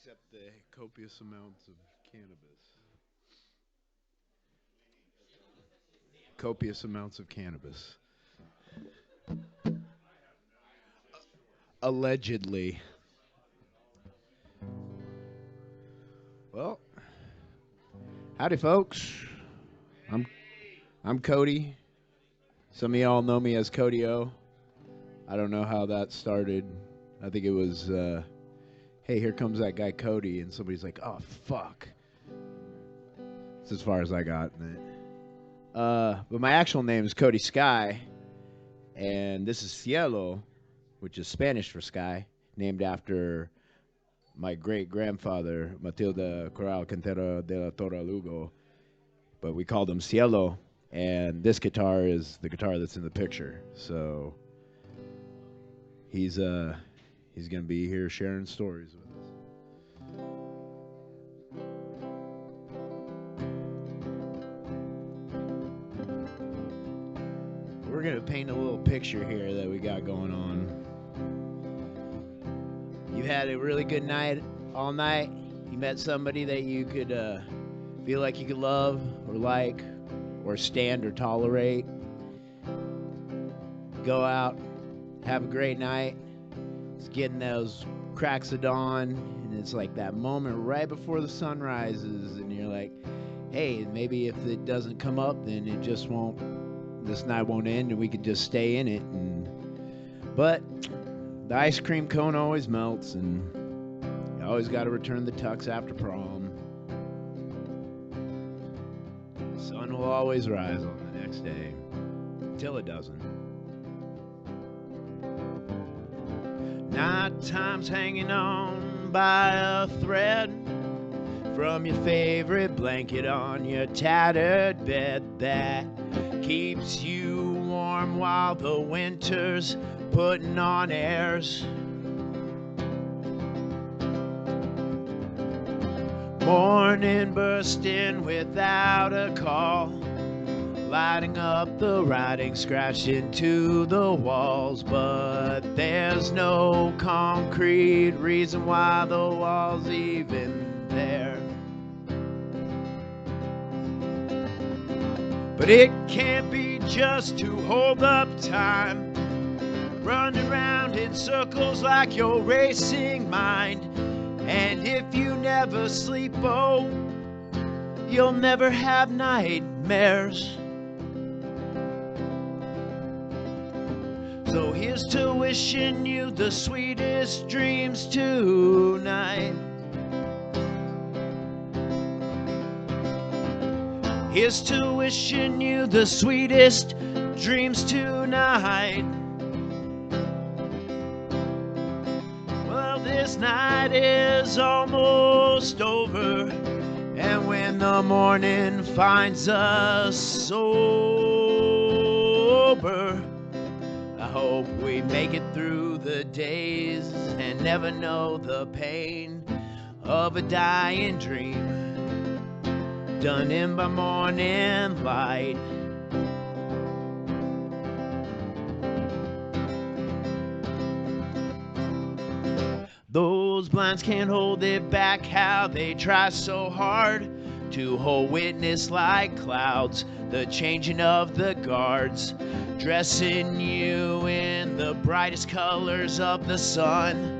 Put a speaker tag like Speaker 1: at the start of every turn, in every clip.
Speaker 1: Except the copious amounts of cannabis. Copious amounts of cannabis. Allegedly. Well, howdy, folks. I'm I'm Kody. Some of y'all know me as Kody O. I don't know how that started. I think it was, hey, here comes that guy Kody, and somebody's like, oh fuck. That's as far as I got. But my actual name is Kody Skye, and this is Cielo, which is Spanish for sky, named after my great grandfather, Matilda Corral Quintero de la Torre Lugo. But we called him Cielo, and this guitar is the guitar that's in the picture. So he's gonna be here sharing stories with us. We're gonna paint a little picture here that we got going on. You had a really good night all night. You met somebody that you could feel like you could love or like or stand or tolerate. Go out, have a great night. It's getting those cracks of dawn, and it's like that moment right before the sun rises, and you're like, hey, maybe if it doesn't come up, then it just won't, this night won't end, and we could just stay in it. But the ice cream cone always melts, and you always got to return the tux after prom. The sun will always rise on the next day, until it doesn't. Night time's hanging on by a thread from your favorite blanket on your tattered bed that keeps you warm while the winter's putting on airs. Morning bursting without a call, lighting up the writing scratched into the walls, but there's no concrete reason why the wall's even there. But it can't be just to hold up time, running around in circles like your racing mind. And if you never sleep, oh, you'll never have nightmares. So here's to wishing you the sweetest dreams tonight. Here's to wishing you the sweetest dreams tonight. Well, this night is almost over, and when the morning finds us sober, I hope we make it through the days and never know the pain of a dying dream, done in by morning light. Those blinds can't hold it back, how they try so hard to hold witness like clouds, the changing of the guards, dressing you in the brightest colors of the sun.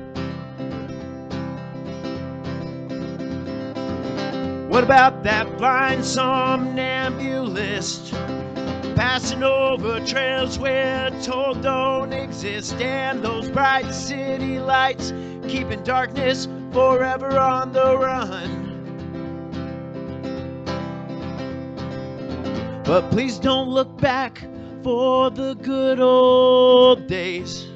Speaker 1: What about that blind somnambulist passing over trails we're told don't exist, and those bright city lights keeping darkness forever on the run? But please don't look back for the good old days,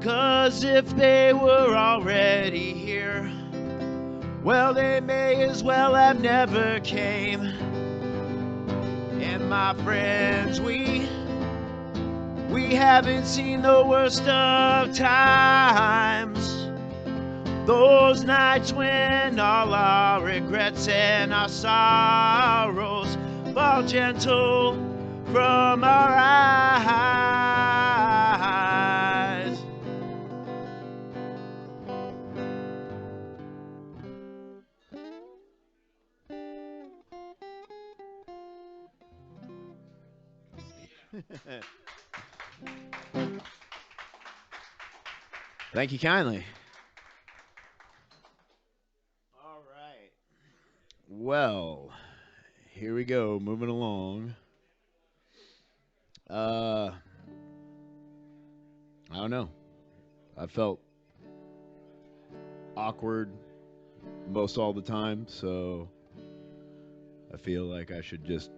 Speaker 1: 'cause if they were already here, well, they may as well have never came. And my friends, we haven't seen the worst of times. Those nights when all our regrets and our sorrows fall gentle from our eyes. Thank you kindly. All right. Well, here we go. Moving along. I don't know. I felt awkward most all the time, so I feel like I should just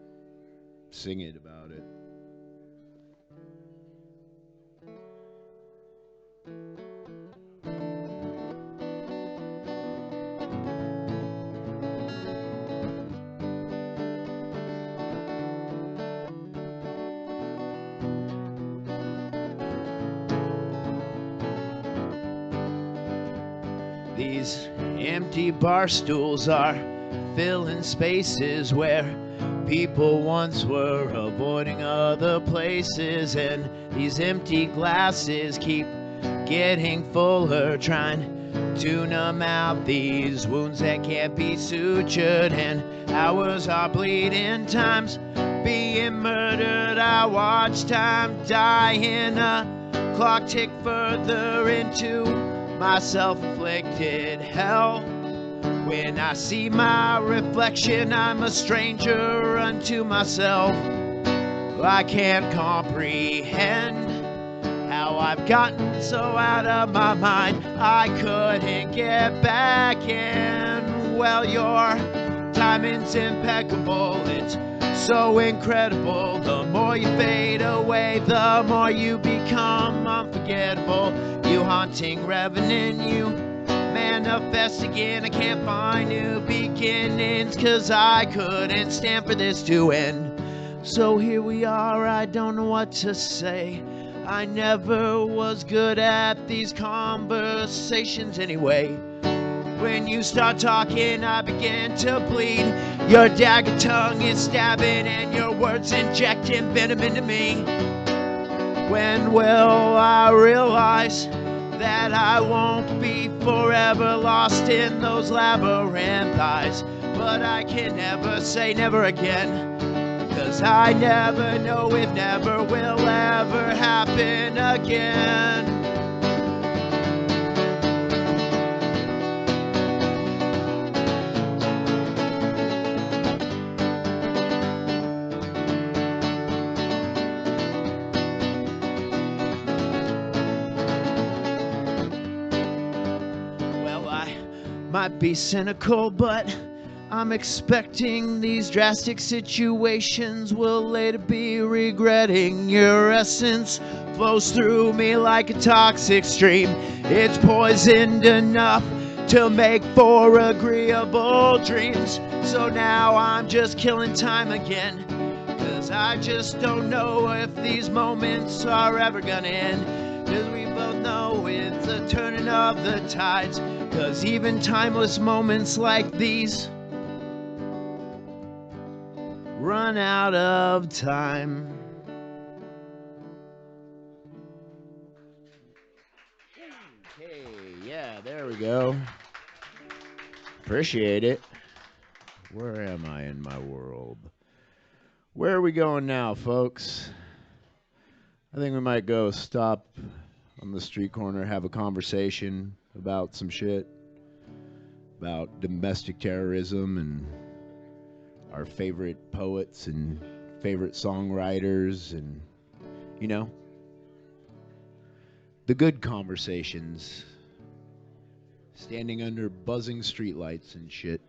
Speaker 1: sing it about it. These empty bar stools are filling spaces where people once were avoiding other places, and these empty glasses keep getting fuller, trying to numb out these wounds that can't be sutured, and hours are bleeding, time's being murdered. I watch time die in a clock tick further into my self-inflicted hell. When I see my reflection, I'm a stranger unto myself. I can't comprehend how I've gotten so out of my mind I couldn't get back in. Well, your timing's impeccable, it's so incredible. The more you fade away, the more you become unforgettable. You haunting revenant, you manifest again. I can't find new beginnings, 'cause I couldn't stand for this to end. So here we are, I don't know what to say. I never was good at these conversations anyway. When you start talking, I begin to bleed. Your dagger tongue is stabbing and your words injecting venom into me. When will I realize that I won't be forever lost in those labyrinth eyes? But I can never say never again, 'cause I never know if never will ever happen again. Might be cynical, but I'm expecting these drastic situations will later be regretting. Your essence flows through me like a toxic stream. It's poisoned enough to make for agreeable dreams. So now I'm just killing time again, 'cause I just don't know if these moments are ever gonna end. 'Cause we both know it's a turning of the tides. 'Cause even timeless moments like these run out of time. Okay, yeah, there we go. Appreciate it. Where am I in my world? Where are we going now, folks? I think we might go stop on the street corner, have a conversation about some shit, about domestic terrorism and our favorite poets and favorite songwriters, and, you know, the good conversations, standing under buzzing streetlights and shit.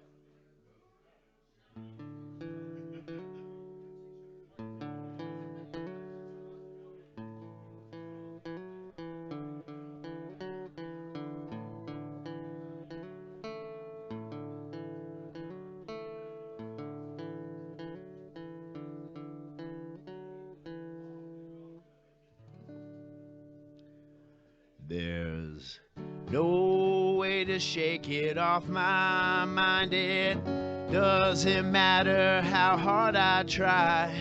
Speaker 1: There's no way to shake it off my mind. It doesn't matter how hard I try.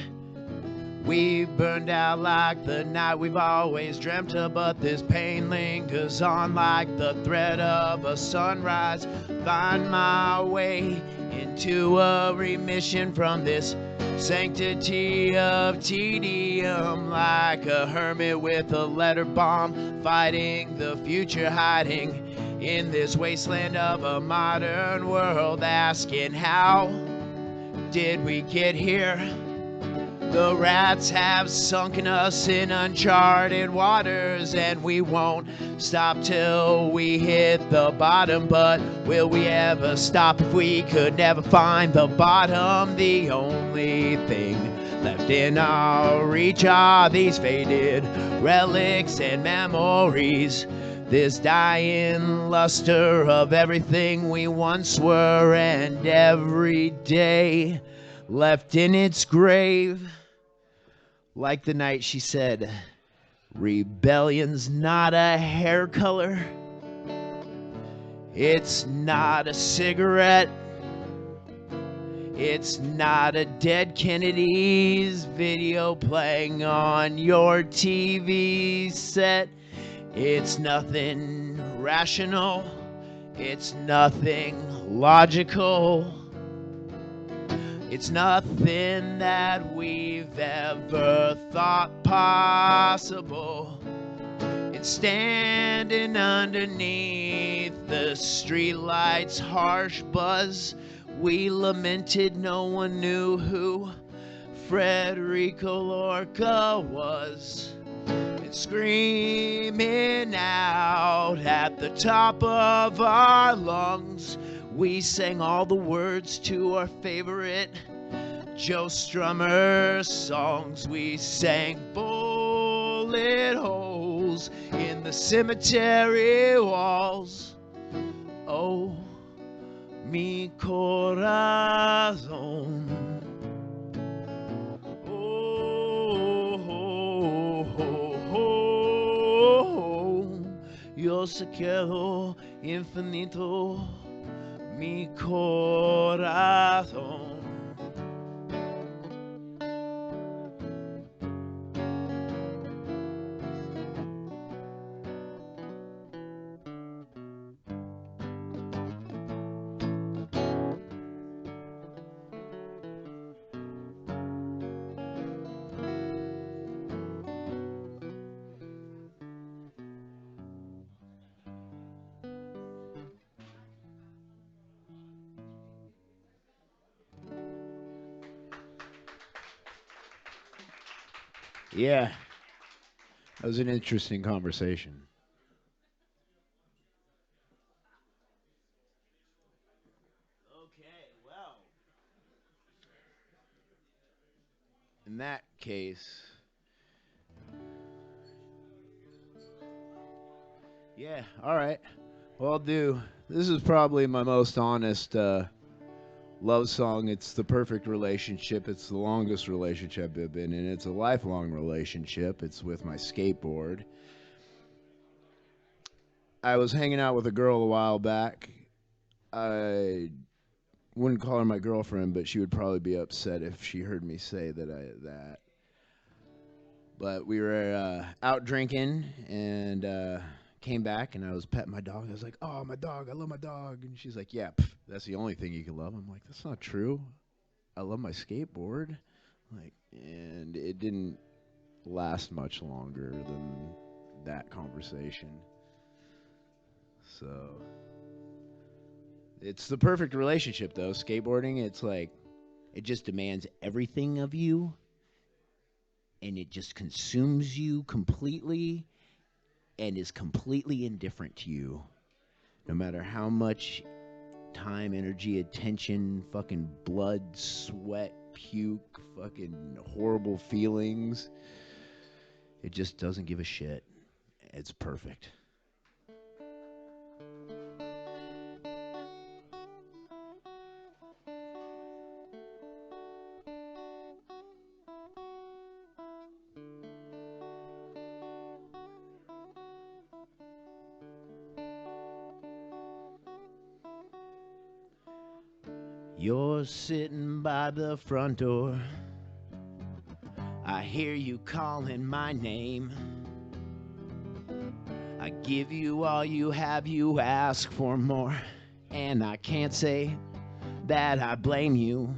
Speaker 1: We burned out like the night we've always dreamt of, but this pain lingers on like the thread of a sunrise. Find my way into a remission from this sanctity of tedium, like a hermit with a letter bomb, fighting the future, hiding in this wasteland of a modern world, asking how did we get here? The rats have sunken us in uncharted waters, and we won't stop till we hit the bottom. But will we ever stop if we could never find the bottom? The only thing left in our reach are these faded relics and memories, this dying luster of everything we once were, and every day left in its grave. Like the night she said, rebellion's not a hair color, it's not a cigarette, it's not a dead Kennedy's video playing on your TV set. It's nothing rational, it's nothing logical, it's nothing that we've ever thought possible. It's standing underneath the streetlight's harsh buzz. We lamented no one knew who Frederico Lorca was. And screaming out at the top of our lungs, we sang all the words to our favorite Joe Strummer songs. We sang bullet holes in the cemetery walls. Oh, mi corazón. Oh, yo se quedo infinito. Mi corazón. Yeah, that was an interesting conversation. Okay, well, in that case, yeah, all right. Well, I'll do. This is probably my most honest love song. It's the perfect relationship. It's the longest relationship I've been in. It's a lifelong relationship. It's with my skateboard. I was hanging out with a girl a while back. I wouldn't call her my girlfriend, but she would probably be upset if she heard me say that. But we were out drinking and came back, and I was petting my dog. I was like, "Oh, my dog! I love my dog." And she's like, "Yeah, that's the only thing you can love." I'm like, "That's not true. I love my skateboard." Like, and it didn't last much longer than that conversation. So it's the perfect relationship, though. Skateboarding, it's like it just demands everything of you, and it just consumes you completely and is completely indifferent to you. No matter how much time, energy, attention, fucking blood, sweat, puke, fucking horrible feelings, it just doesn't give a shit. It's perfect. You're sitting by the front door. I hear you calling my name. I give you all you have, you ask for more, and I can't say that I blame you.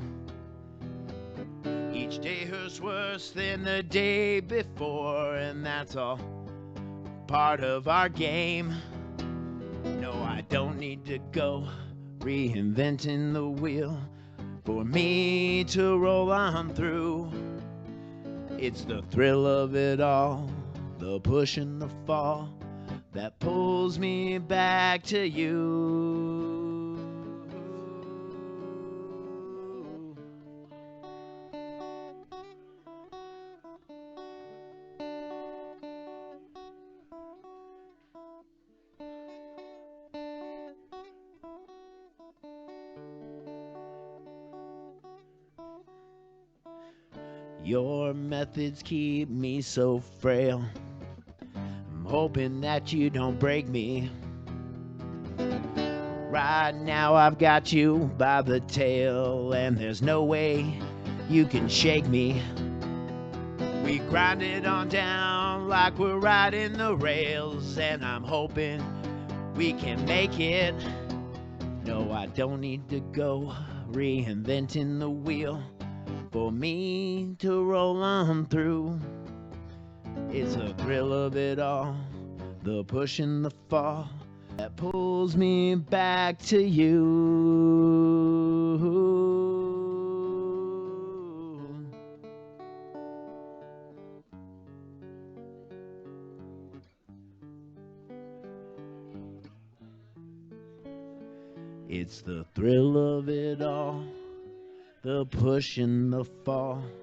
Speaker 1: Each day hurts worse than the day before, and that's all part of our game. No, I don't need to go reinventing the wheel for me to roll on through. It's the thrill of it all, the push and the fall, that pulls me back to you. Your methods keep me so frail. I'm hoping that you don't break me. Right now I've got you by the tail, and there's no way you can shake me. We grind it on down like we're riding the rails, and I'm hoping we can make it. No, I don't need to go reinventing the wheel for me to roll on through. It's the thrill of it all, the push and the fall, that pulls me back to you. It's the thrill of it all, the push and the fall,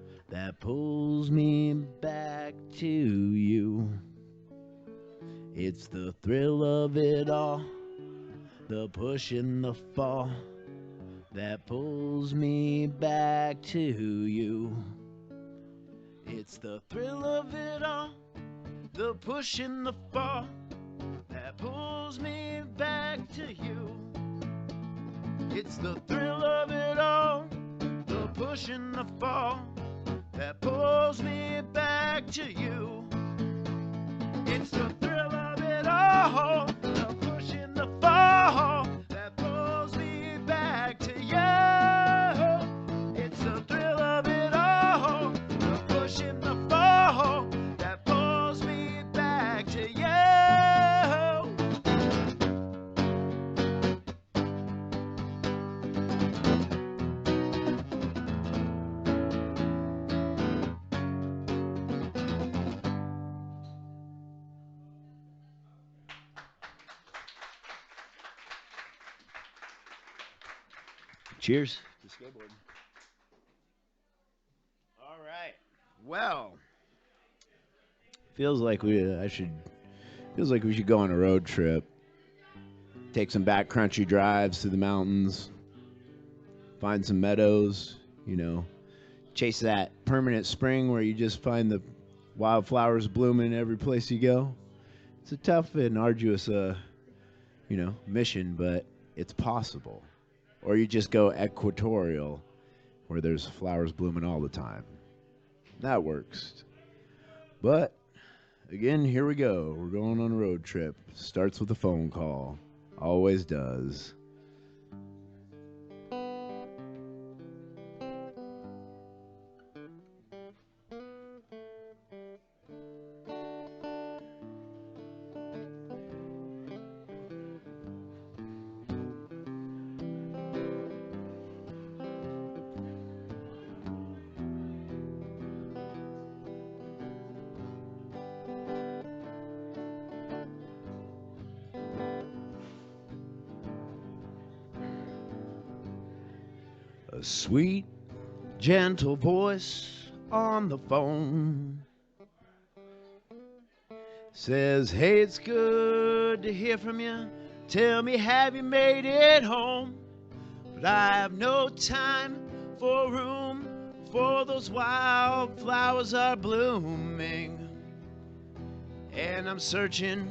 Speaker 1: that pulls me back to you. It's the thrill of it all, the push and the fall, that pulls me back to you. It's the thrill of it all, the push and the fall, that pulls me back to you. It's the thrill of it all, the push and the fall, that pulls me back to you. It's the thrill of it all, the push and the fall, that pulls me back to you. It's the thrill of it all, the push and the fall, that pulls me back to you. Cheers to skateboarding. All right. Well, feels like we should go on a road trip. Take some back country drives through the mountains. Find some meadows, chase that permanent spring where you just find the wildflowers blooming every place you go. It's a tough and arduous mission, but it's possible. Or you just go equatorial, where there's flowers blooming all the time. That works. But, again, here we go. We're going on a road trip. Starts with a phone call. Always does. A sweet, gentle voice on the phone says, "Hey, it's good to hear from you. Tell me, have you made it home? But I have no time for room, for those wildflowers are blooming, and I'm searching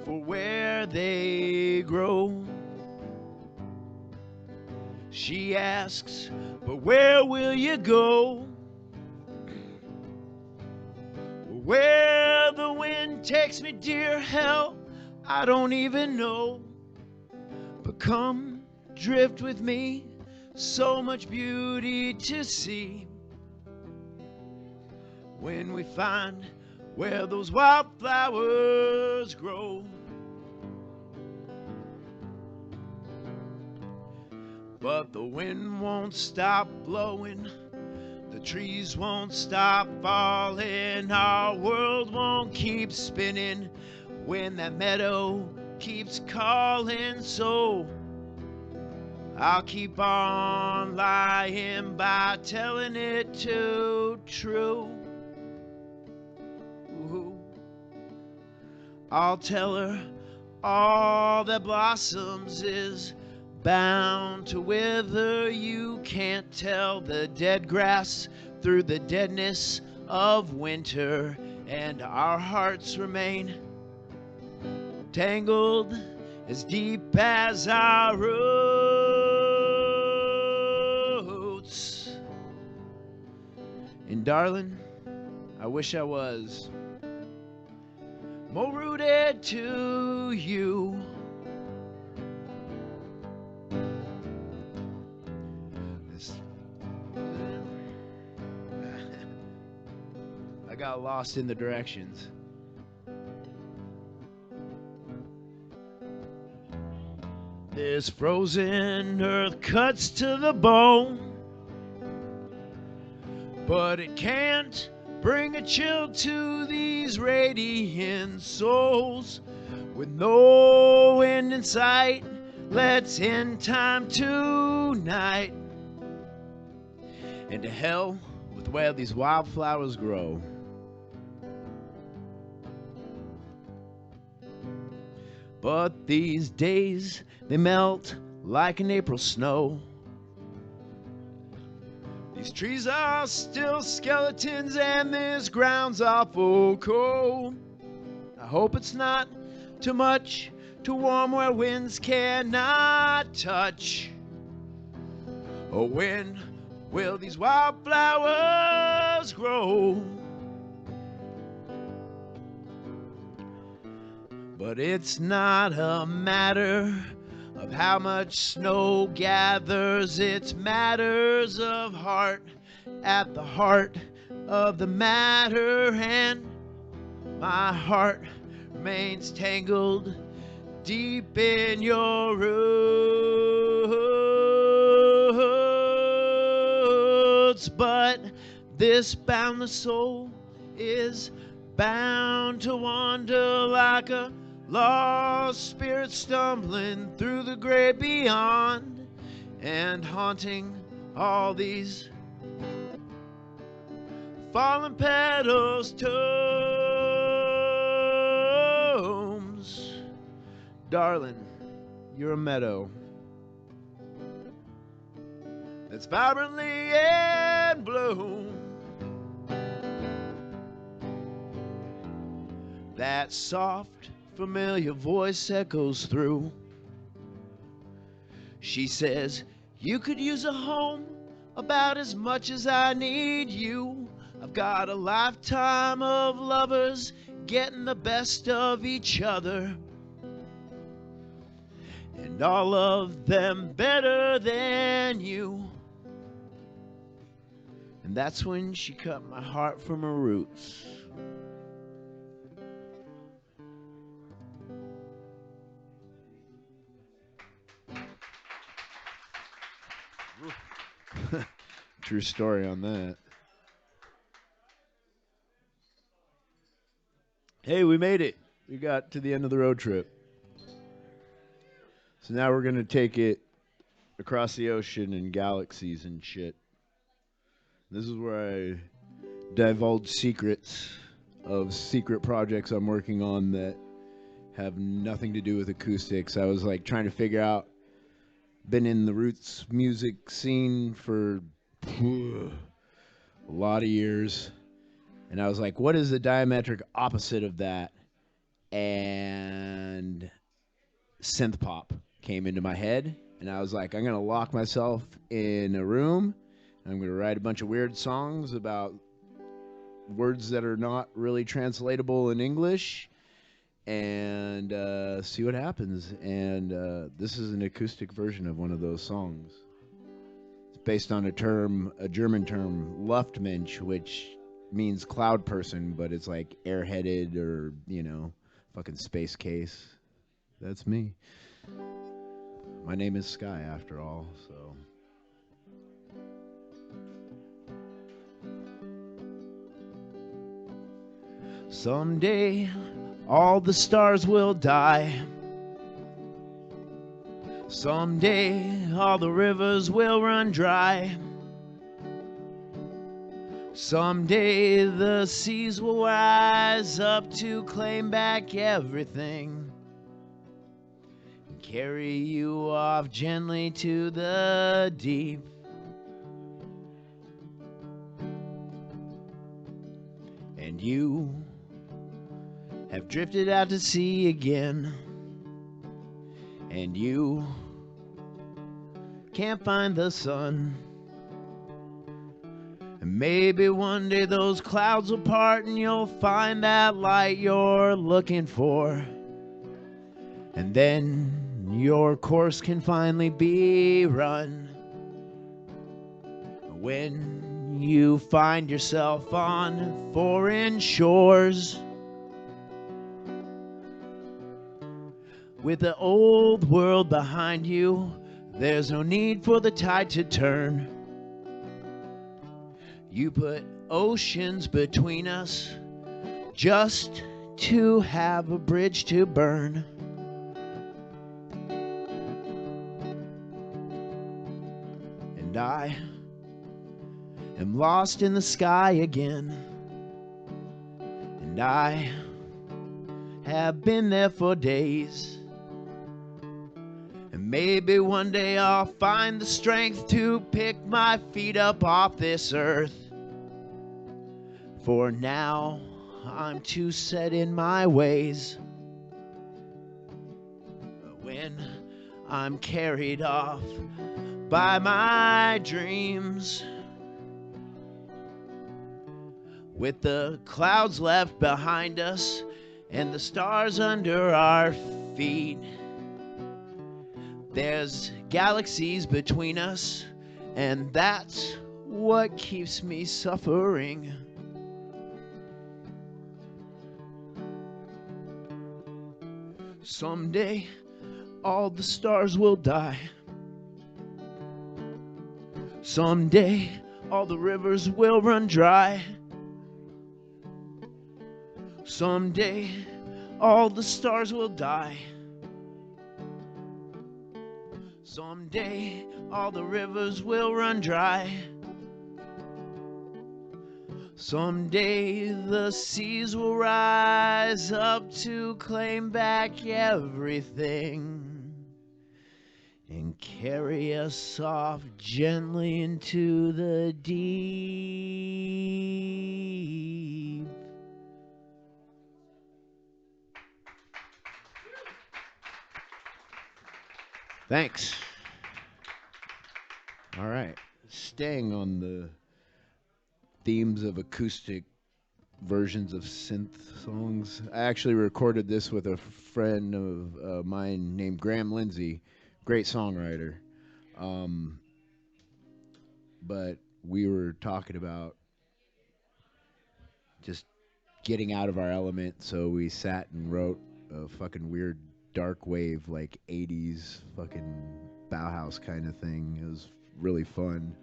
Speaker 1: for where they grow." She asks, "But where will you go? Where the wind takes me, dear hell, I don't even know. But come drift with me, so much beauty to see. When we find where those wildflowers grow. But the wind won't stop blowing, the trees won't stop falling, our world won't keep spinning when that meadow keeps calling. So I'll keep on lying by telling it too true. Ooh. I'll tell her all that blossoms is bound to wither. You can't tell the dead grass through the deadness of winter, and our hearts remain tangled as deep as our roots. And darling, I wish I was more rooted to you. I got lost in the directions. This frozen earth cuts to the bone, but it can't bring a chill to these radiant souls. With no end in sight, let's end time tonight. And to hell with where these wildflowers grow. But these days, they melt like an April snow. These trees are still skeletons and this ground's awful cold. I hope it's not too much to warm where winds cannot touch. Oh, when will these wildflowers grow? But it's not a matter of how much snow gathers, it's matters of heart at the heart of the matter, and my heart remains tangled deep in your roots. But this boundless soul is bound to wander like a lost spirit stumbling through the great beyond and haunting all these fallen petals tombs. Darling, you're a meadow that's vibrantly in bloom. That soft familiar voice echoes through. She says, you could use a home about as much as I need you. I've got a lifetime of lovers getting the best of each other, and all of them better than you. And that's when she cut my heart from her roots. True story on that. Hey, we made it. We got to the end of the road trip. So now we're going to take it across the ocean and galaxies and shit. This is where I divulge secrets of secret projects I'm working on that have nothing to do with acoustics. I was like trying to figure out, been in the roots music scene for a lot of years, and I was like, what is the diametric opposite of that? And synth pop came into my head, and I was like, I'm gonna lock myself in a room and I'm gonna write a bunch of weird songs about words that are not really translatable in English, and see what happens. And this is an acoustic version of one of those songs. It's based on a German term, Luftmensch, which means cloud person, but it's like airheaded or, fucking space case. That's me. My name is Skye, after all, so. Someday, all the stars will die. Someday, all the rivers will run dry. Someday, the seas will rise up to claim back everything and carry you off gently to the deep. And you have drifted out to sea again, and you can't find the sun. And maybe one day those clouds will part and you'll find that light you're looking for, and then your course can finally be run. When you find yourself on foreign shores, with the old world behind you, there's no need for the tide to turn. You put oceans between us just to have a bridge to burn. And I am lost in the sky again, and I have been there for days. And maybe one day I'll find the strength to pick my feet up off this earth. For now, I'm too set in my ways. But when I'm carried off by my dreams, with the clouds left behind us and the stars under our feet, there's galaxies between us, and that's what keeps me suffering. Someday, all the stars will die. Someday, all the rivers will run dry. Someday, all the stars will die. Someday, all the rivers will run dry. Someday, the seas will rise up to claim back everything and carry us off gently into the deep. Thanks. All right. Staying on the themes of acoustic versions of synth songs, I actually recorded this with a friend of mine named Graham Lindsay, great songwriter. But we were talking about just getting out of our element, so we sat and wrote a fucking weird dark wave, like 80s fucking Bauhaus kind of thing. It was really fun,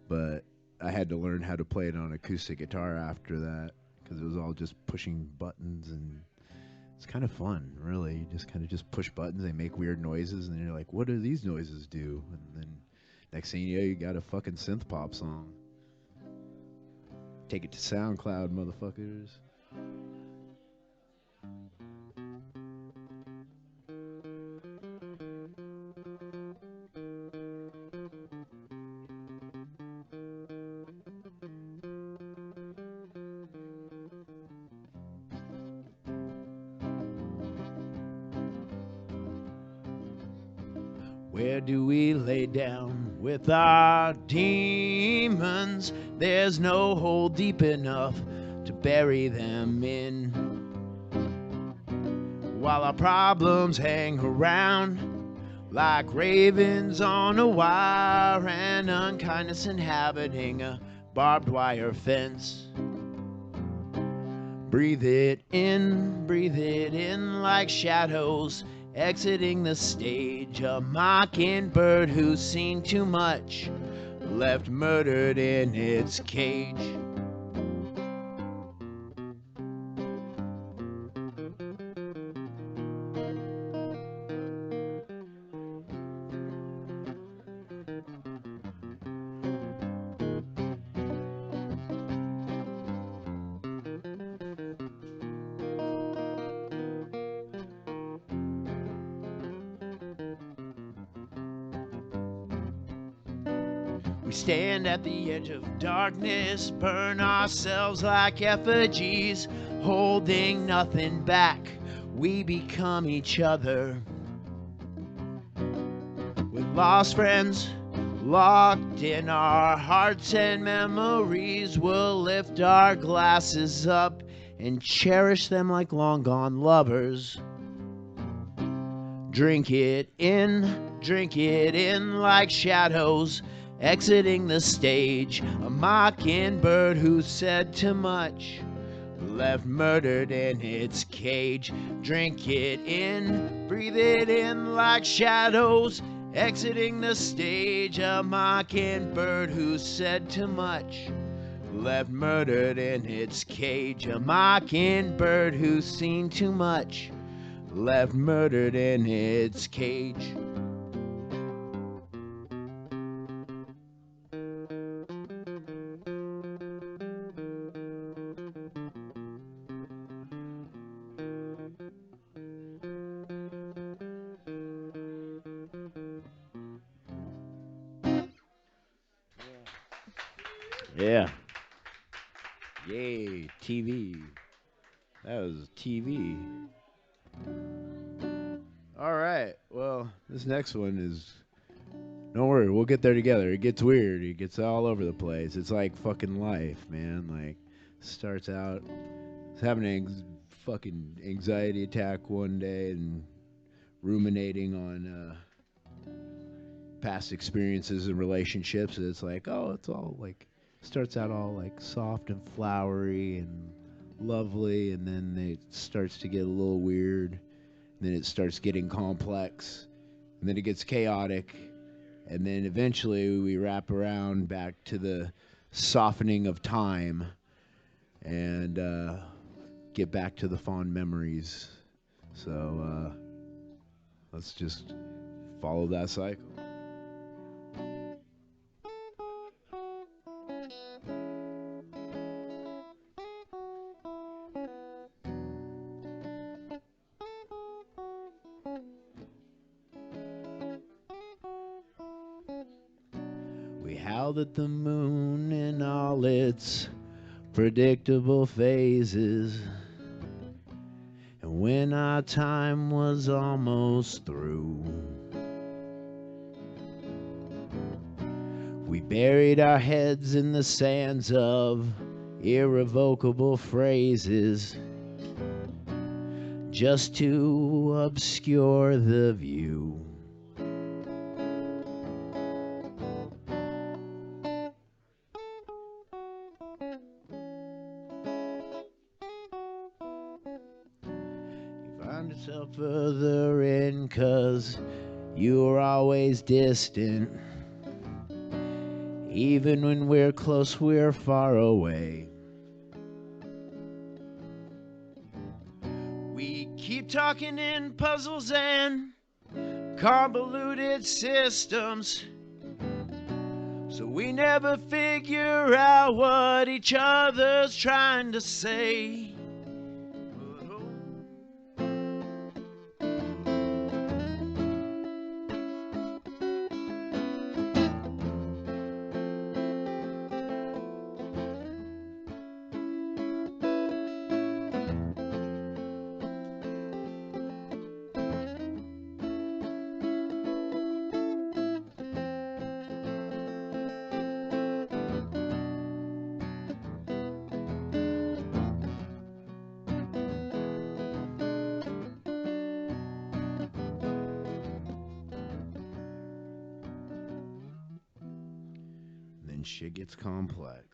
Speaker 1: but I had to learn how to play it on acoustic guitar after that, because it was all just pushing buttons, and it's kind of fun, really. You just kind of just push buttons, they make weird noises, and you're like, what do these noises do? And then next thing you know, you got a fucking synth pop song. Take it to SoundCloud, motherfuckers. Where do we lay down with our demons? There's no hole deep enough to bury them in, while our problems hang around like ravens on a wire, and unkindness inhabiting a barbed wire fence. Breathe it in like shadows exiting the stage. A mockingbird who's seen too much, left murdered in its cage. We stand at the edge of darkness, burn ourselves like effigies, holding nothing back. We become each other. With lost friends locked in our hearts and memories, we'll lift our glasses up and cherish them like long gone lovers. Drink it in like shadows exiting the stage. A mockingbird who said too much, left murdered in its cage. Drink it in, breathe it in like shadows exiting the stage. A mockingbird who said too much, left murdered in its cage. A mockingbird who's seen too much, left murdered in its cage. Yeah. Yay, TV. That was TV. All right. Well, this next one is. Don't worry, we'll get there together. It gets weird. It gets all over the place. It's like fucking life, man. Like, starts out having an fucking anxiety attack one day and ruminating on past experiences and relationships. And it's like, oh, it's all like. Starts out all like soft and flowery and lovely, and then it starts to get a little weird, and then it starts getting complex, and then it gets chaotic, and then eventually we wrap around back to the softening of time and get back to the fond memories. So let's just follow that cycle. We howled at the moon in all its predictable phases, and when our time was almost through, we buried our heads in the sands of irrevocable phrases, just to obscure the view. Find yourself further in, 'cause you're always distant. Even when we're close, we're far away. We keep talking in puzzles and convoluted systems, so we never figure out what each other's trying to say. and shit gets complex.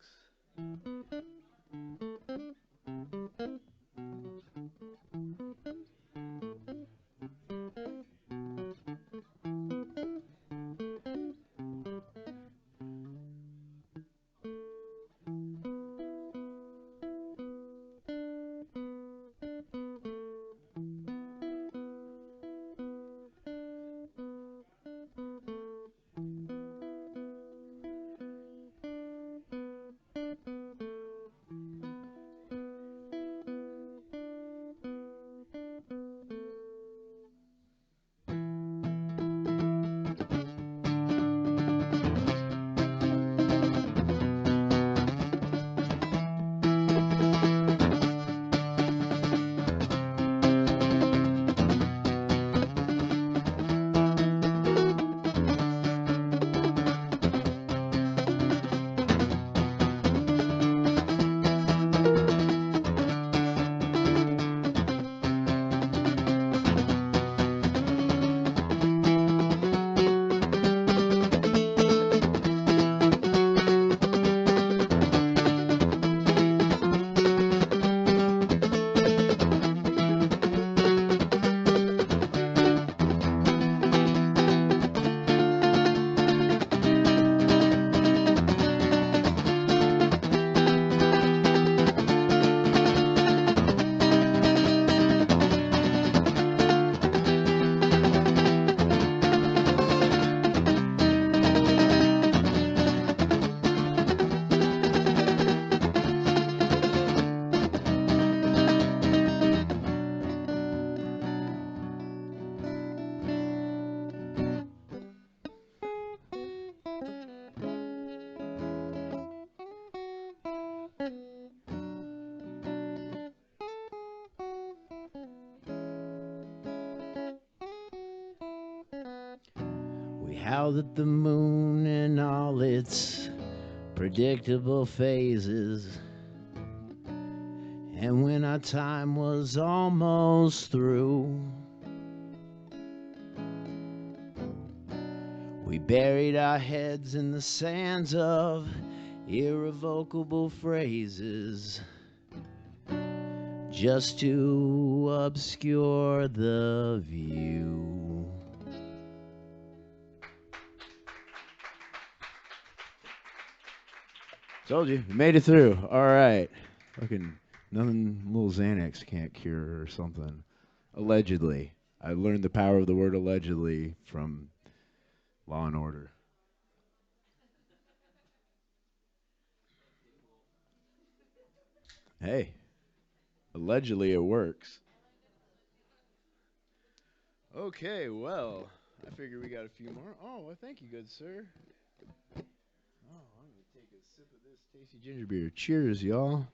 Speaker 1: We howled at the moon in all its predictable phases, and when our time was almost through, we buried our heads in the sands of irrevocable phrases just to obscure the view. Told you, we made it through. All right. Fucking nothing little Xanax can't cure or something. Allegedly. I learned the power of the word allegedly from Law and Order. Hey, allegedly it works. Okay, well, I figure we got a few more. Oh, well, thank you, good sir. Oh, I'm going to take a sip of this tasty ginger beer. Cheers, y'all.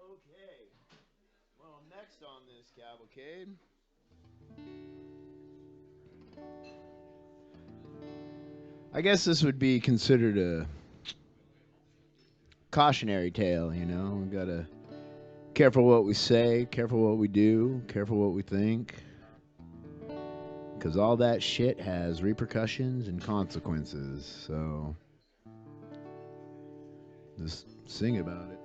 Speaker 1: Okay. Well, next on this cavalcade, I guess this would be considered a cautionary tale, you know? We gotta careful what we say, careful what we do, careful what we think. Because all that shit has repercussions and consequences, so just sing about it.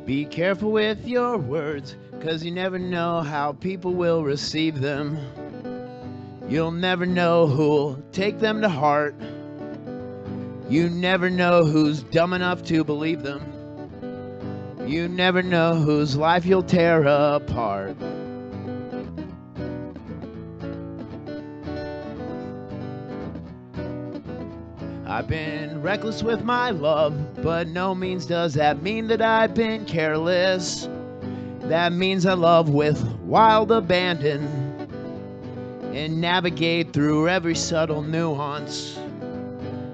Speaker 1: Be careful with your words, 'cause you never know how people will receive them. You'll never know who'll take them to heart. You never know who's dumb enough to believe them. You never know whose life you'll tear apart. I've been reckless with my love, but no means does that mean that I've been careless. That means I love with wild abandon and navigate through every subtle nuance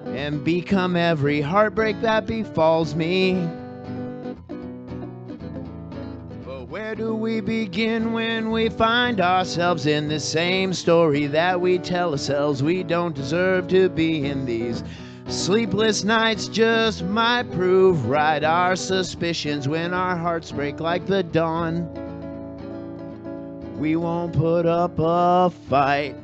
Speaker 1: and become every heartbreak that befalls me. But where do we begin when we find ourselves in the same story that we tell ourselves? We don't deserve to be in these sleepless nights, just might prove right our suspicions when our hearts break like the dawn. We won't put up a fight.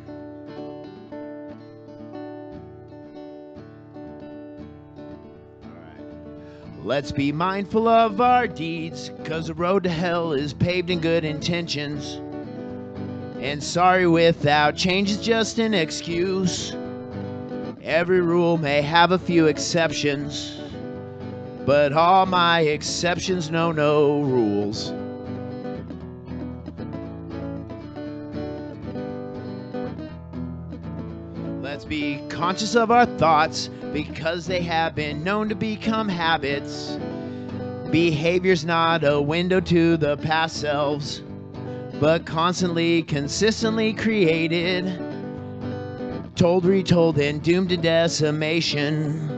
Speaker 1: Let's be mindful of our deeds, 'cause the road to hell is paved in good intentions. And sorry without change is just an excuse. Every rule may have a few exceptions, but all my exceptions know no rules. Let's be conscious of our thoughts, because they have been known to become habits. Behavior's not a window to the past selves, but constantly, consistently created, told, retold, and doomed to decimation.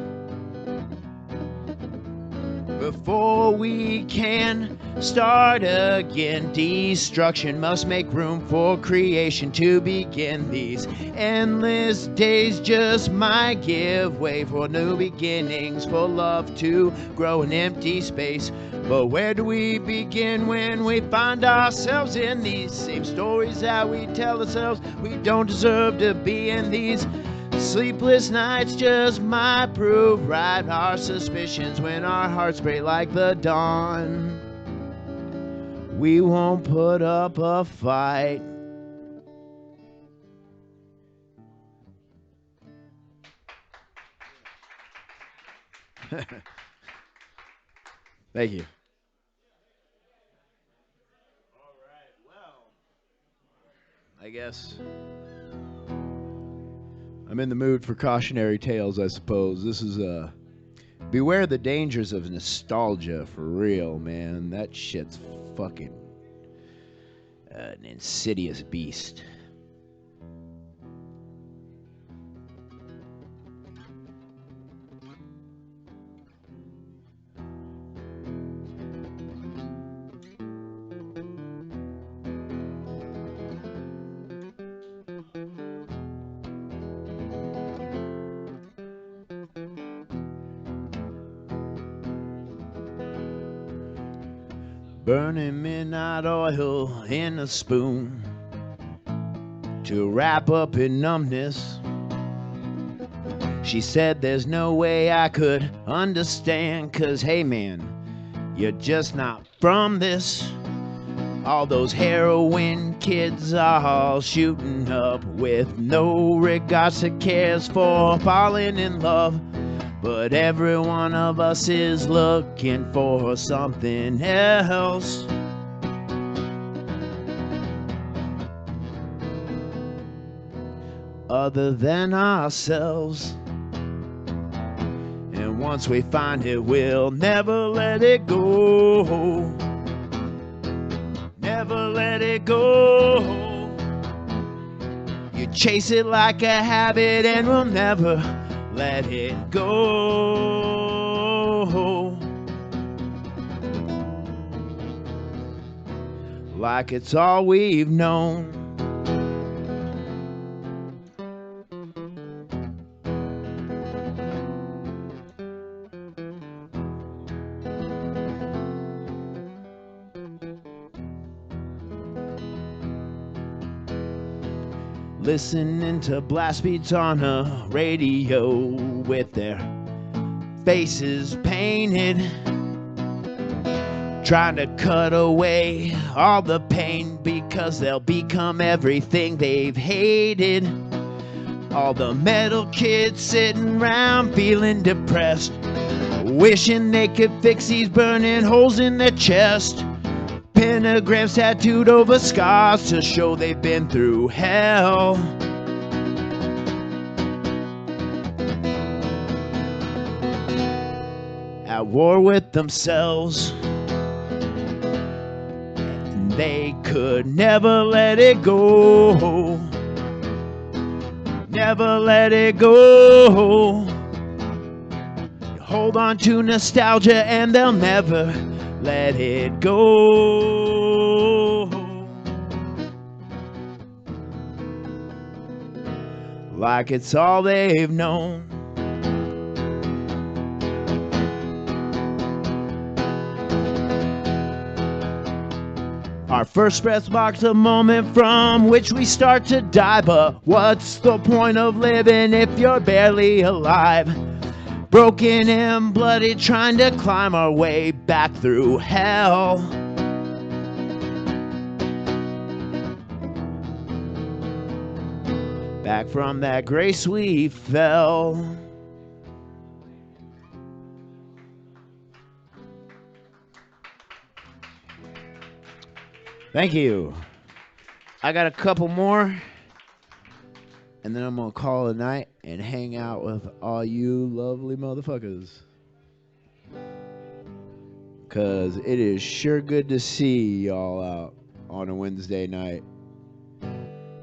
Speaker 1: Before we can start again, destruction must make room for creation to begin. These endless days just might give way for new beginnings, for love to grow in empty space. But where do we begin when we find ourselves in these same stories that we tell ourselves? We don't deserve to be in these sleepless nights, just might prove right our suspicions when our hearts break like the dawn. We won't put up a fight. Thank you. All right, well, I guess I'm in the mood for cautionary tales, I suppose. This is beware the dangers of nostalgia, for real, man. That shit's fucking an insidious beast. Burning midnight oil in a spoon to wrap up in numbness. She said there's no way I could understand, 'cause hey man, you're just not from this. All those heroin kids are all shooting up with no regards to cares for falling in love. But every one of us is looking for something else. Other than ourselves. And once we find it, we'll never let it go. Never let it go. You chase it like a habit and we'll never let it go. Like it's all we've known. Listening to blast beats on a radio with their faces painted, trying to cut away all the pain because they'll become everything they've hated. All the metal kids sitting around feeling depressed, wishing they could fix these burning holes in their chest. Pentagrams tattooed over scars to show they've been through hell. At war with themselves. And they could never let it go. Never let it go. You hold on to nostalgia and they'll never let it go. like it's all they've known. Our first breath marks the moment from which we start to die. But what's the point of living if you're barely alive? Broken and bloody, trying to climb our way back through hell. Back from that grace we fell. Thank you. I got a couple more, and then I'm going to call it a night and hang out with all you lovely motherfuckers. Because it is sure good to see y'all out on a Wednesday night.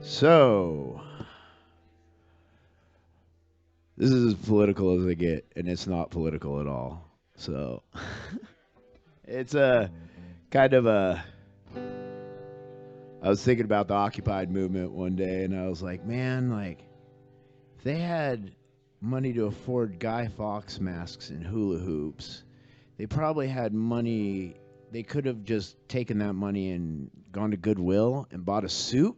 Speaker 1: So, this is as political as I get, and it's not political at all. So, it's a kind of a... I was thinking about the Occupy movement one day, and I was like, man, like, if they had money to afford Guy Fawkes masks and hula hoops, they probably had money. They could have just taken that money and gone to Goodwill and bought a suit.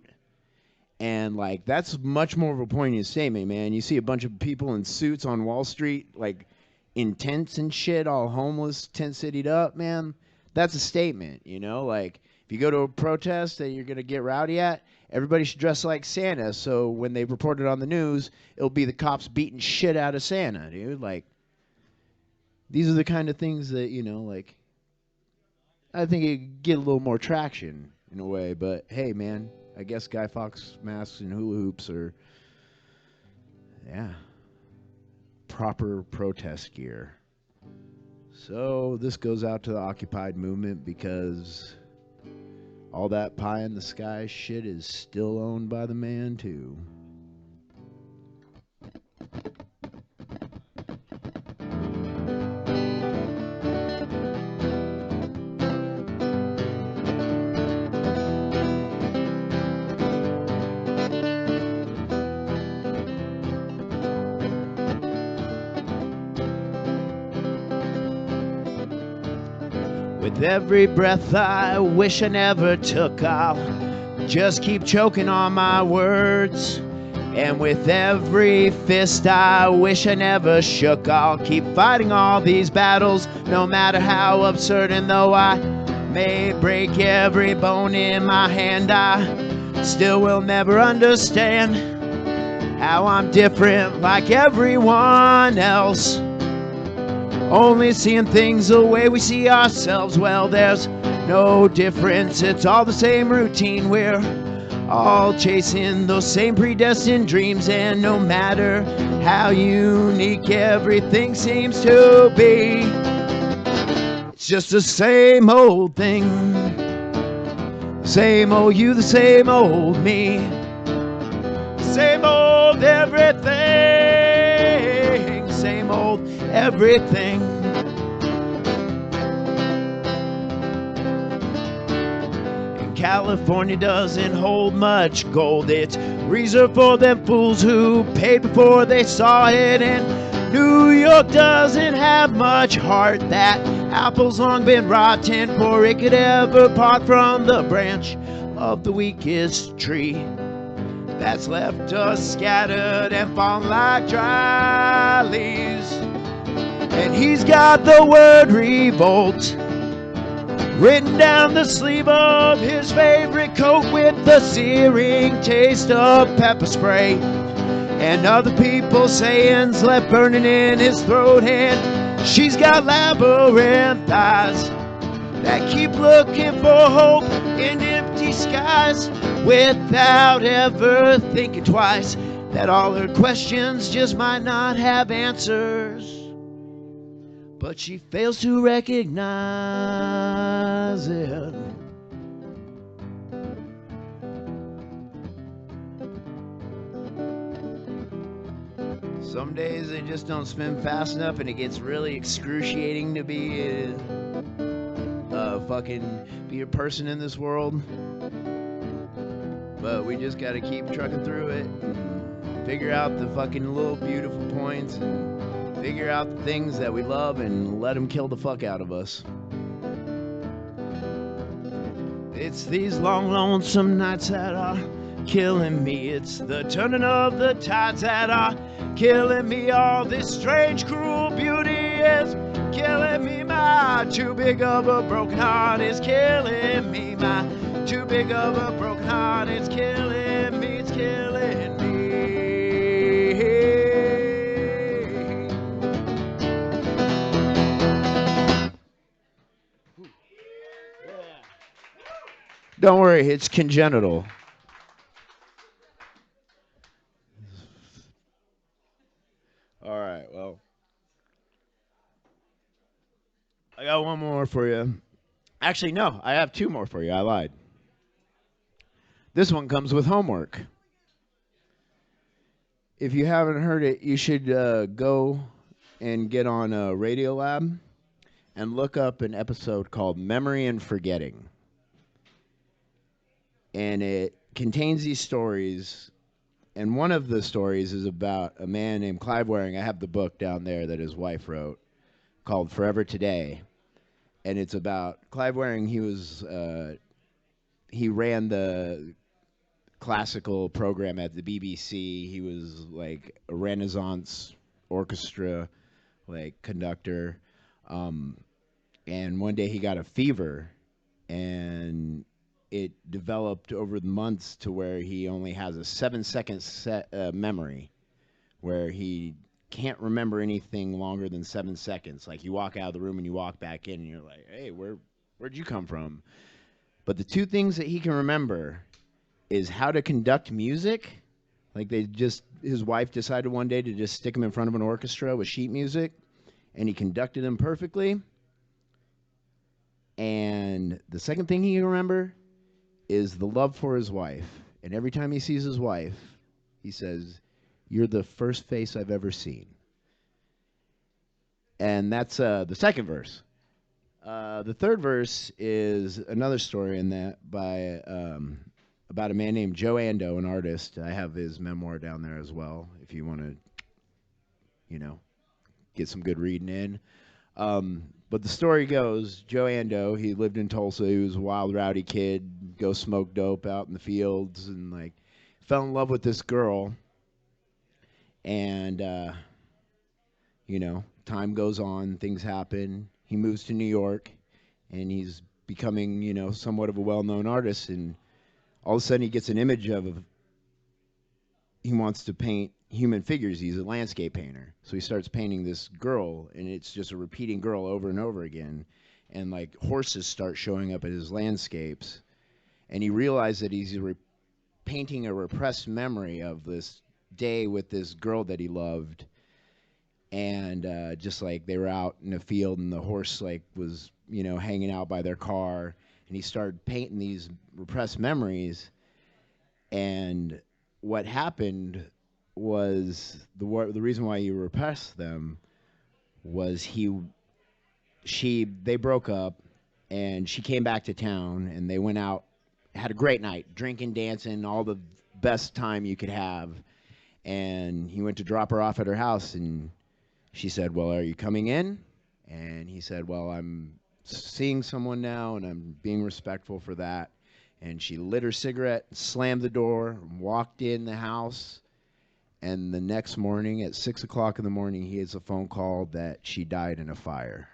Speaker 1: And, like, that's much more of a poignant statement, man. You see a bunch of people in suits on Wall Street, like, in tents and shit, all homeless, tent-citied up, man. That's a statement, you know? Like, if you go to a protest that you're going to get rowdy at, everybody should dress like Santa, so when they report it on the news, it'll be the cops beating shit out of Santa, dude. Like, these are the kind of things that, you know, like, I think it get a little more traction in a way, but hey, man, I guess Guy Fawkes masks and hula hoops are, yeah, proper protest gear. So this goes out to the Occupied movement because all that pie in the sky shit is still owned by the man, too. With every breath I wish I never took, I'll just keep choking on my words. And with every fist I wish I never shook, I'll keep fighting all these battles, no matter how absurd. And though I may break every bone in my hand, I still will never understand how I'm different like everyone else. Only seeing things the way we see ourselves. Well, there's no difference, it's all the same routine. We're all chasing those same predestined dreams, and no matter how unique everything seems to be, it's just the same old thing. Same old you, the same old me. Same old everything. Same old everything. And California doesn't hold much gold. It's reserved for them fools who paid before they saw it. And New York doesn't have much heart. That apple's long been rotten before it could ever part from the branch of the weakest tree that's left us scattered and fallen like dry leaves. And he's got the word revolt written down the sleeve of his favorite coat with the searing taste of pepper spray. And other people's sayings left burning in his throat. And she's got labyrinth eyes that keep looking for hope in empty skies, without ever thinking twice that all her questions just might not have answers. But she fails to recognize it. Some days they just don't spin fast enough, and it gets really excruciating to be be a person in this world. But we just gotta keep trucking through it. figure out the fucking little beautiful points and figure out the things that we love and let them kill the fuck out of us. It's these long, lonesome nights that are killing me. It's the turning of the tides that are killing me. All this strange, cruel beauty is killing me. My too big of a broken heart is killing me. My too big of a broken heart is killing me. It's killing me. Don't worry, it's congenital. All right, well, I got one more for you. Actually, no, I have two more for you. I lied. This one comes with homework. If you haven't heard it, you should go and get on Radiolab and look up an episode called Memory and Forgetting. And it contains these stories. And one of the stories is about a man named Clive Waring. I have the book down there that his wife wrote called Forever Today. And it's about Clive Waring. He ran the classical program at the BBC. He was like a Renaissance orchestra like conductor. And one day he got a fever, and it developed over the months to where he only has a 7-second memory, where he can't remember anything longer than 7 seconds. Like you walk out of the room and you walk back in and you're like, hey, where'd you come from? But the two things that he can remember is how to conduct music. Like his wife decided one day to just stick him in front of an orchestra with sheet music, and he conducted them perfectly. And the second thing he can remember is the love for his wife. And every time he sees his wife, he says, "You're the first face I've ever seen." And that's the second verse. The third verse is another story in that by about a man named Joe Ando, an artist. I have his memoir down there as well, if you want to, get some good reading in. But the story goes, Joe Ando, he lived in Tulsa. He was a wild, rowdy kid, go smoke dope out in the fields, and like fell in love with this girl. And time goes on, things happen. He moves to New York, and he's becoming, somewhat of a well-known artist. And all of a sudden, he gets an image he wants to paint human figures. He's a landscape painter. So he starts painting this girl, and it's just a repeating girl over and over again. And like horses start showing up at his landscapes. And he realized that he's painting a repressed memory of this day with this girl that he loved. And just like they were out in a field, and the horse like was, hanging out by their car. And he started painting these repressed memories. And what happened was the reason why he repressed them was they broke up, and she came back to town, and they went out, had a great night, drinking, dancing, all the best time you could have. And he went to drop her off at her house, and she said, "Well, are you coming in?" And he said, "Well, I'm seeing someone now, and I'm being respectful for that." And she lit her cigarette, slammed the door, walked in the house. And the next morning at 6 o'clock in the morning, he gets a phone call that she died in a fire.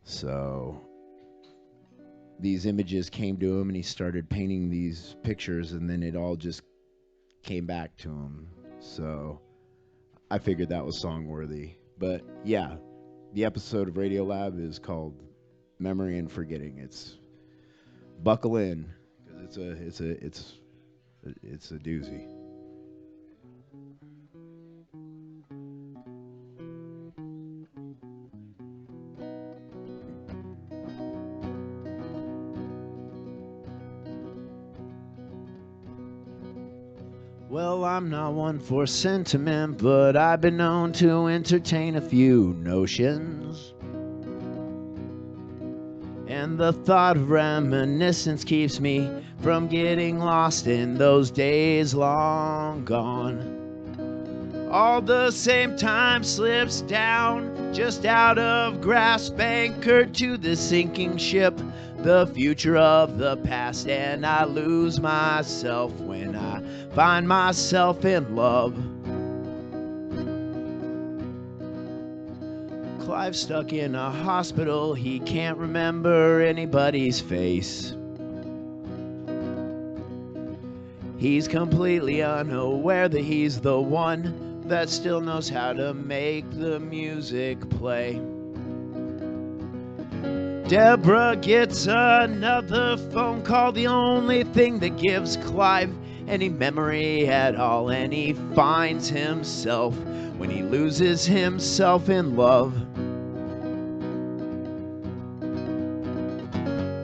Speaker 1: So these images came to him, and he started painting these pictures, and then it all just came back to him. So I figured that was song-worthy. But yeah, the episode of Radiolab is called Memory and Forgetting. It's buckle in, because it's a doozy. Well, I'm not one for sentiment, but I've been known to entertain a few notions. And and the thought of reminiscence keeps me from getting lost in those days long gone. All the same time slips down, just out of grasp, anchored to the sinking ship, the future of the past, and I lose myself when I find myself in love. Clive's stuck in a hospital, he can't remember anybody's face. He's completely unaware that he's the one that still knows how to make the music play. Deborah gets another phone call, the only thing that gives Clive any memory at all, and he finds himself when he loses himself in love.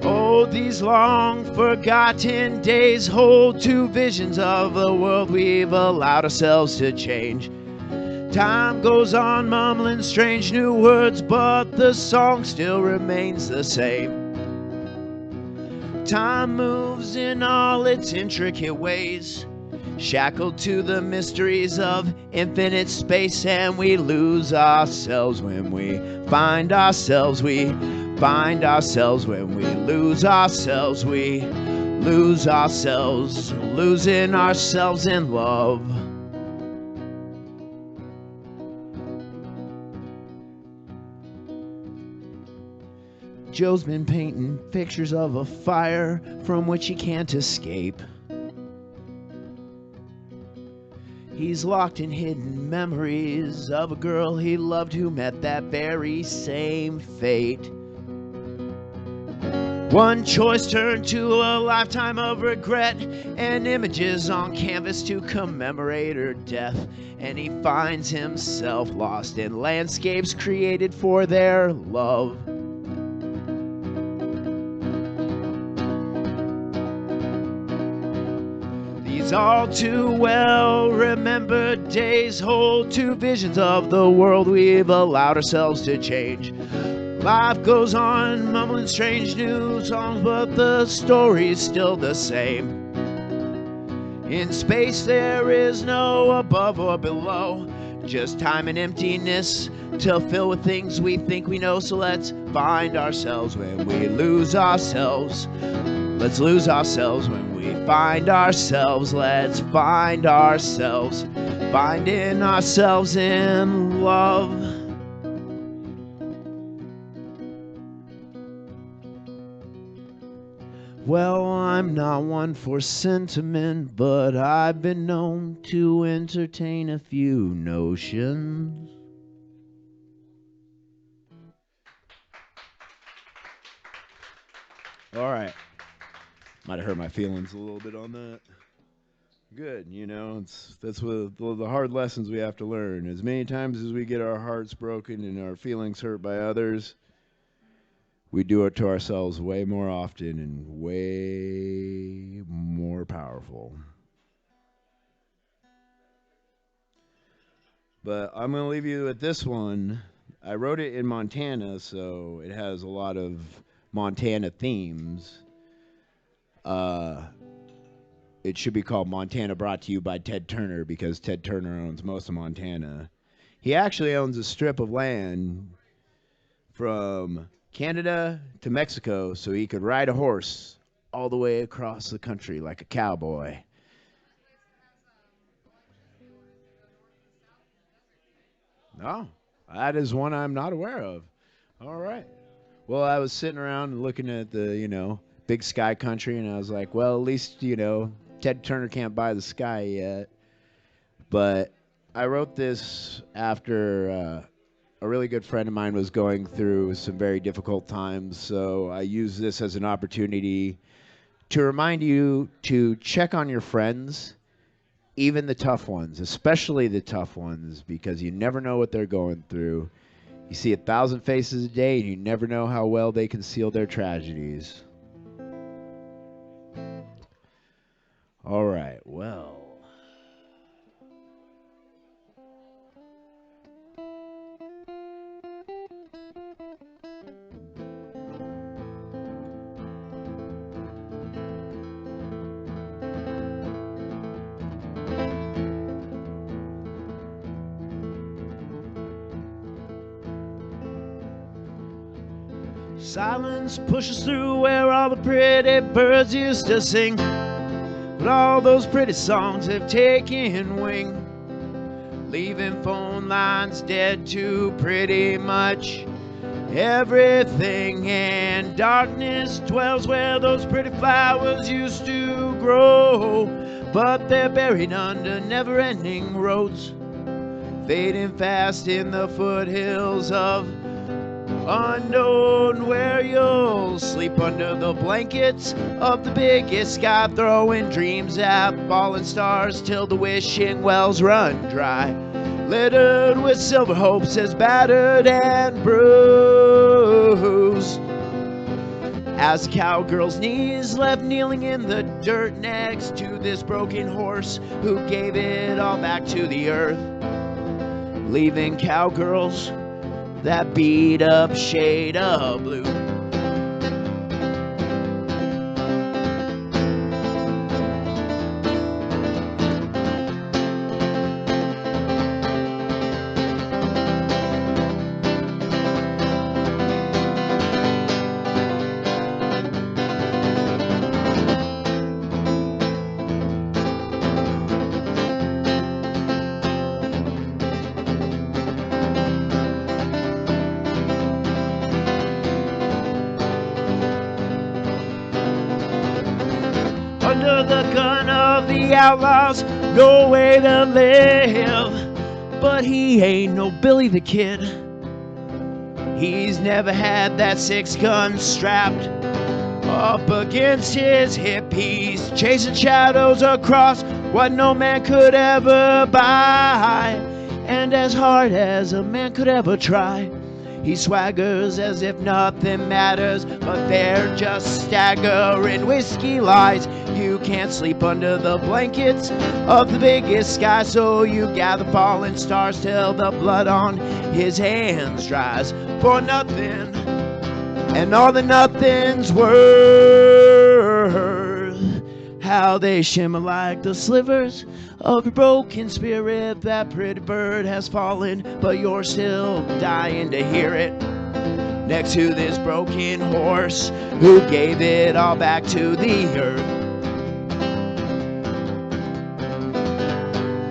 Speaker 1: Oh, these long forgotten days hold two visions of the world we've allowed ourselves to change. Time goes on mumbling strange new words, but the song still remains the same. Time moves in all its intricate ways, shackled to the mysteries of infinite space, and we lose ourselves when we find ourselves. We find ourselves when we lose ourselves. We lose ourselves, losing ourselves in love. Joe's been painting pictures of a fire from which he can't escape. He's locked in hidden memories of a girl he loved who met that very same fate. One choice turned to a lifetime of regret, and images on canvas to commemorate her death, and he finds himself lost in landscapes created for their love. These all too well remembered days hold two visions of the world we've allowed ourselves to change. Life goes on, mumbling strange new songs, but the story's still the same. In space there is no above or below, just time and emptiness to fill with things we think we know. So let's find ourselves when we lose ourselves. Let's lose ourselves when we find ourselves. Let's find ourselves, finding ourselves in love. Well, I'm not one for sentiment, but I've been known to entertain a few notions. All right. Might have hurt my feelings a little bit on that. Good, you know, that's what the hard lessons we have to learn. As many times as we get our hearts broken and our feelings hurt by others, we do it to ourselves way more often and way more powerful. But I'm going to leave you with this one. I wrote it in Montana, so it has a lot of Montana themes. It should be called Montana Brought to You by Ted Turner, because Ted Turner owns most of Montana. He actually owns a strip of land from Canada to Mexico, so he could ride a horse all the way across the country like a cowboy. No, that is one I'm not aware of. All right. Well, I was sitting around and looking at the, big Skye country, and I was like, well, at least, Ted Turner can't buy the Skye yet. But I wrote this after a really good friend of mine was going through some very difficult times, so I use this as an opportunity to remind you to check on your friends, even the tough ones, especially the tough ones, because you never know what they're going through. You see 1,000 faces a day, and you never know how well they conceal their tragedies. All right, well. Silence pushes through where all the pretty birds used to sing. But all those pretty songs have taken wing, leaving phone lines dead to pretty much everything. And darkness dwells where those pretty flowers used to grow, but they're buried under never-ending roads, fading fast in the foothills of unknown, where you'll sleep under the blankets of the biggest sky, throwing dreams at falling stars till the wishing wells run dry, littered with silver hopes as battered and bruised, as the cowgirl's knees left kneeling in the dirt next to this broken horse who gave it all back to the earth, leaving cowgirls that beat up shade of blue. Under the gun of the outlaws, no way to live. But he ain't no Billy the Kid. He's never had that 6-gun strapped up against his hip. He's chasing shadows across what no man could ever buy, and as hard as a man could ever try. He swaggers as if nothing matters, but they're just staggering whiskey lies. You can't sleep under the blankets of the biggest sky, so you gather falling stars till the blood on his hands dries. For nothing, and all the nothing's worth, how they shimmer like the slivers of a broken spirit. That pretty bird has fallen, but you're still dying to hear it, next to this broken horse who gave it all back to the earth.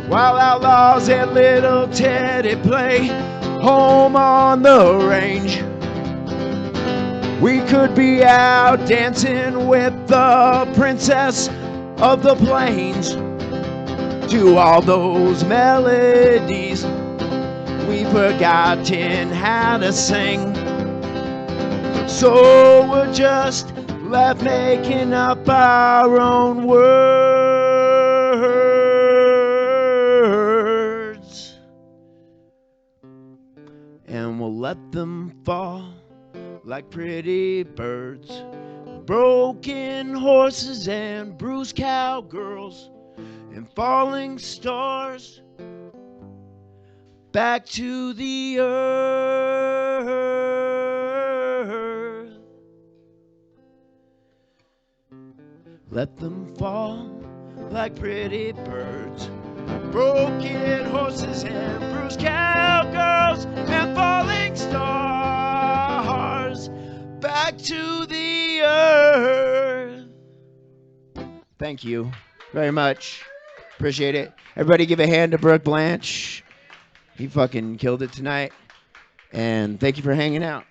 Speaker 1: While outlaws and little Teddy play home on the range, we could be out dancing with the princess of the plains to all those melodies we've forgotten how to sing. So we're just left making up our own words, and we'll let them fall like pretty birds, broken horses and bruised cowgirls and falling stars back to the earth. Let them fall like pretty birds, broken horses and bruised cowgirls and falling stars back to the earth. Thank you very much. Appreciate it. Everybody give a hand to Brooke Blanche. He fucking killed it tonight. And thank you for hanging out.